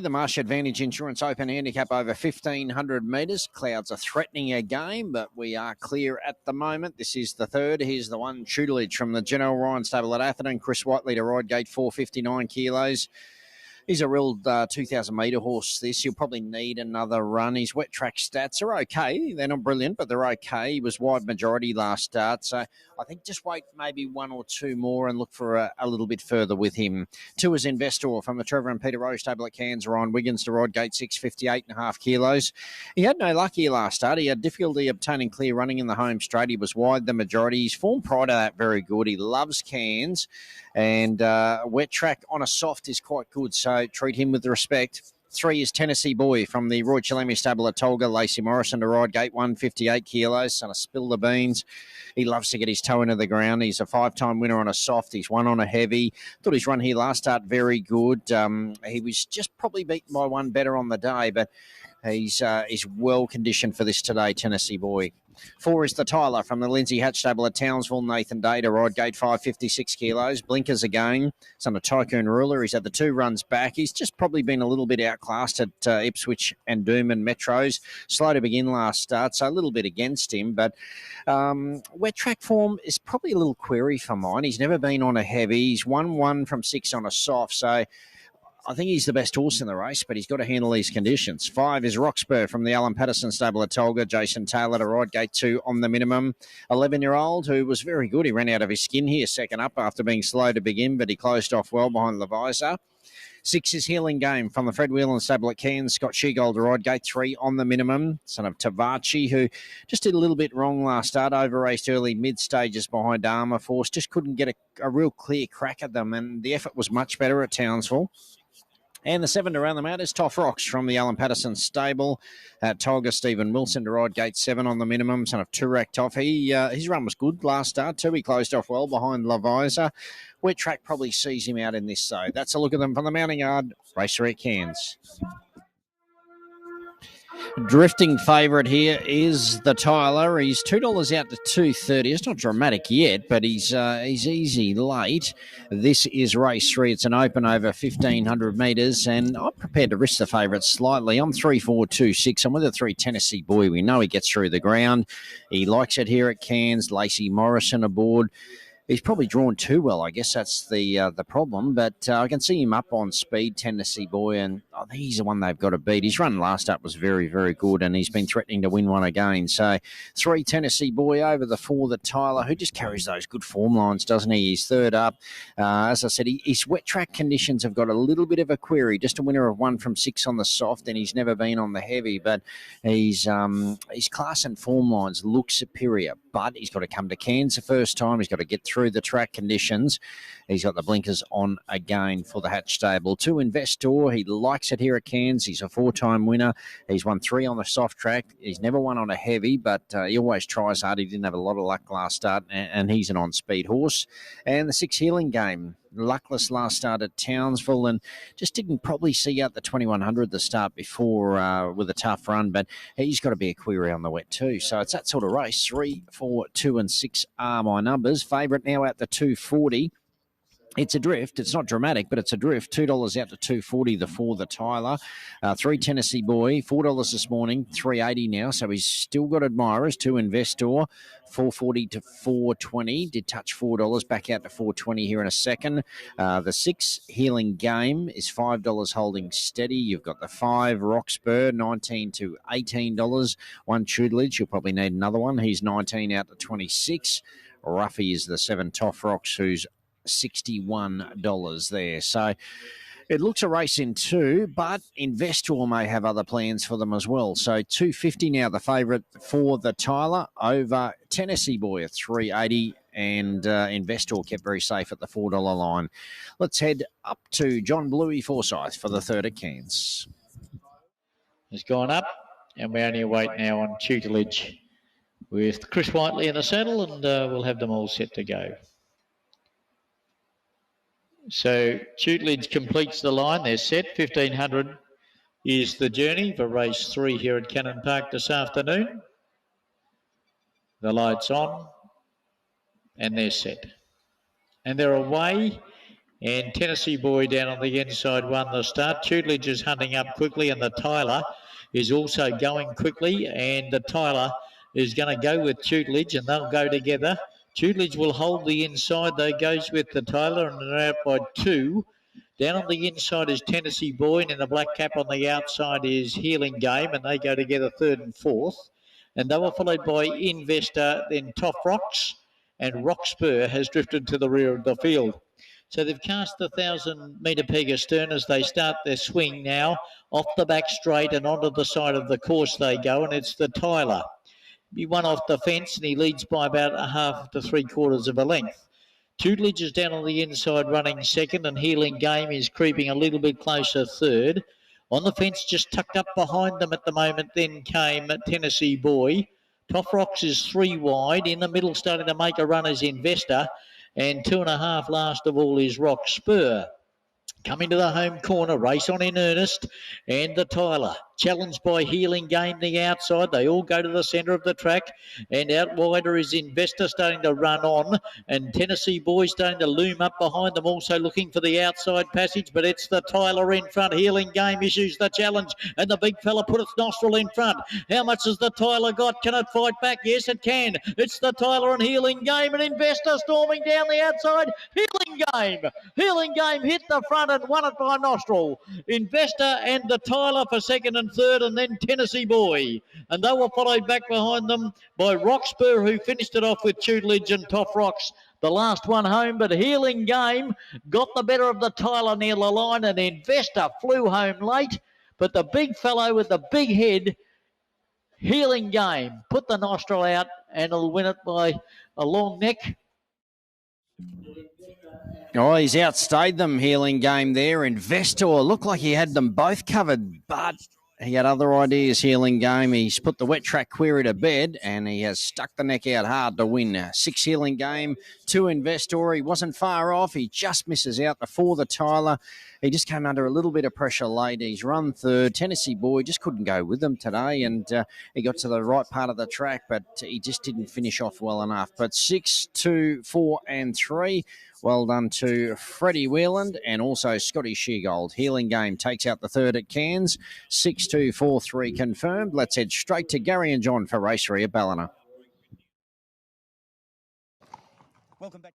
The Marsh Advantage Insurance Open Handicap over 1,500 metres. Clouds are threatening a game, but we are clear at the moment. This is the third. Here's the one, tutelage from the General Ryan stable at Atherton. Chris Whiteley to ride, gate 459 kilos. He's a real 2,000 metre horse, this. He'll probably need another run. His wet track stats are okay. They're not brilliant, but they're okay. He was wide majority last start, so I think just wait maybe one or two more and look for a little bit further with him. Two is Investor from the Trevor and Peter Rose stable at Cairns. Ryan Wiggins to ride, gate 658.5 kilos. He had no luck here last start. He had difficulty obtaining clear running in the home straight. He was wide the majority. His form prior to that very good. He loves Cairns, and wet track on a soft is quite good, so treat him with respect. Three is Tennessee Boy from the Roy Chillemi stable at Tolga. Lacey Morrison to ride, gate 158 kilos. Son of Spill the Beans. He loves to get his toe into the ground. He's a five-time winner on a soft. He's won on a heavy. Thought his run here last start very good. He was just probably beaten by one better on the day, but he's well conditioned for this today, Tennessee Boy. Four is the Tyler from the Lindsay Hatch stable at Townsville. Nathan Day to ride, gate 556 kilos. Blinkers again. Son of Tycoon Ruler. He's had the two runs back. He's just probably been a little bit outclassed at Ipswich and Doom and Metros. Slow to begin last start, so a little bit against him. But wet track form is probably a little query for mine. He's never been on a heavy. He's won one from six on a soft, so I think he's the best horse in the race, but he's got to handle these conditions. Five is Roxburgh from the Alan Patterson stable at Tolga. Jason Taylor to ride, gate 2 on the minimum. 11-year-old who was very good. He ran out of his skin here second up after being slow to begin, but he closed off well behind Levisor. 6 is Healing Game from the Fred Wieland stable at Cairns. Scott Shegold to ride, gate 3 on the minimum. Son of Tavachi, who just did a little bit wrong last start. Over-raced early mid-stages behind Armour Force. Just couldn't get a real clear crack at them, and the effort was much better at Townsville. And the 7 to round them out is Toff Rocks from the Alan Patterson stable at Tolga. Stephen Wilson to ride, gate 7 on the minimum. Son of Turak Toff. His run was good last start too. He closed off well behind Levisor. Wet track probably sees him out in this, so that's a look at them from the mounting yard. Racer at Cairns. Drifting favourite here is the Tyler. He's $2 out to $2.30. It's not dramatic yet, but he's easy late. This is race 3. It's an open over 1,500 metres, and I'm prepared to risk the favourite slightly. I'm 3-4-2-6. I'm with the 3 Tennessee Boy. We know he gets through the ground. He likes it here at Cairns. Lacey Morrison aboard. He's probably drawn too well. I guess that's the problem. But I can see him up on speed, Tennessee Boy, and I think he's the one they've got to beat. His run last up was very, very good, and he's been threatening to win one again. So 3 Tennessee Boy over the 4, the Tyler, who just carries those good form lines, doesn't he? He's third up. As I said, his wet track conditions have got a little bit of a query. Just a winner of 1 from 6 on the soft, and he's never been on the heavy. But his class and form lines look superior. But he's got to come to Cairns the first time. He's got to get through the track conditions. He's got the blinkers on again for the Hatch stable. 2 Investor. He likes it here at Cairns. He's a 4-time winner. He's won 3 on the soft track. He's never won on a heavy, but he always tries hard. He didn't have a lot of luck last start, and he's an on-speed horse. And the 6 Healing Game. Luckless last start at Townsville and just didn't probably see out the 2100 the start before with a tough run, but he's got to be a query on the wet too. So it's that sort of race. 3, 4, 2 and 6 are my numbers. Favourite now at the 240. It's a drift. It's not dramatic, but it's a drift. $2 out to $2.40, the 4, the Tyler. 3 Tennessee Boy, $4 this morning, $3.80 now. So he's still got admirers. 2 Investor, $4.40 to $4.20. Did touch $4, back out to $4.20 here in a second. The 6 Healing Game is $5 holding steady. You've got the 5 Roxburgh, $19 to $18. 1 Tutelage, you'll probably need another one. He's 19 out to 26. Ruffy is the 7 Toff Rocks, who's $61 there. So it looks a race in 2, but Investor may have other plans for them as well. So $2.50 now, the favourite for the Tyler over Tennessee Boy at $3.80, and Investor kept very safe at the $4 line. Let's head up to John Bluey Forsyth for the 3rd at Cairns. Has gone up, and we only wait now on Tutelage with Chris Whiteley in the saddle, and we'll have them all set to go. So Tutelage completes the line. They're set. 1,500 is the journey for race 3 here at Cannon Park this afternoon. The light's on, and they're set. And they're away And Tennessee Boy down on the inside won the start. Tutelage is hunting up quickly, and the Tyler is also going quickly. And the Tyler is going to go with Tutelage, and they'll go together. Tutelage will hold the inside, though, goes with the Tyler, and they're out by 2. Down on the inside is Tennessee Boy, and in the black cap on the outside is Healing Game, and they go together 3rd and 4th. And they were followed by Investor, then Toff Rocks, and Rock Spur has drifted to the rear of the field. So they've cast the 1,000-metre peg astern as they start their swing now. Off the back straight and onto the side of the course they go, and it's the Tyler. He won off the fence, and he leads by about a half to 3/4 of a length. Tutelage is down on the inside running second, and Healing Game is creeping a little bit closer third. On the fence, just tucked up behind them at the moment, then came Tennessee Boy. Toff Rocks is 3 wide. In the middle, starting to make a run is Investor. And 2.5 last of all is Rock Spur. Coming to the home corner, race on in earnest, and the Tyler, challenged by Healing Game the outside. They all go to the centre of the track, and out wider is Investor starting to run on, and Tennessee Boy starting to loom up behind them, also looking for the outside passage, but it's the Tyler in front. Healing Game issues the challenge, and the big fella put its nostril in front. How much has the Tyler got? Can it fight back? Yes, it can. It's the Tyler and Healing Game, and Investor storming down the outside. Healing Game hit the front and won it by nostril. Investor and the Tyler for second and third, and then Tennessee Boy. And they were followed back behind them by Rock Spur, who finished it off with Tutelage and Toff Rocks, the last one home. But Healing Game got the better of the Tyler near the line, and Investor flew home late. But the big fellow with the big head, Healing Game, put the nostril out, and he'll win it by a long neck. Oh, he's outstayed them, Healing Game there. Investor looked like he had them both covered, but he had other ideas, Healing Game. He's put the wet track query to bed, and he has stuck the neck out hard to win. 6 Healing Game, 2 Investor. He wasn't far off. He just misses out before the Tyler. He just came under a little bit of pressure late. He's run third. Tennessee Boy just couldn't go with them today, and he got to the right part of the track, but he just didn't finish off well enough. But 6, 2, 4 and 3. Well done to Freddie Wieland and also Scotty Sheargold. Healing Game takes out the third at Cairns. 6, 2, 4, 3 confirmed. Let's head straight to Gary and John for race 3 at Ballina. Welcome back.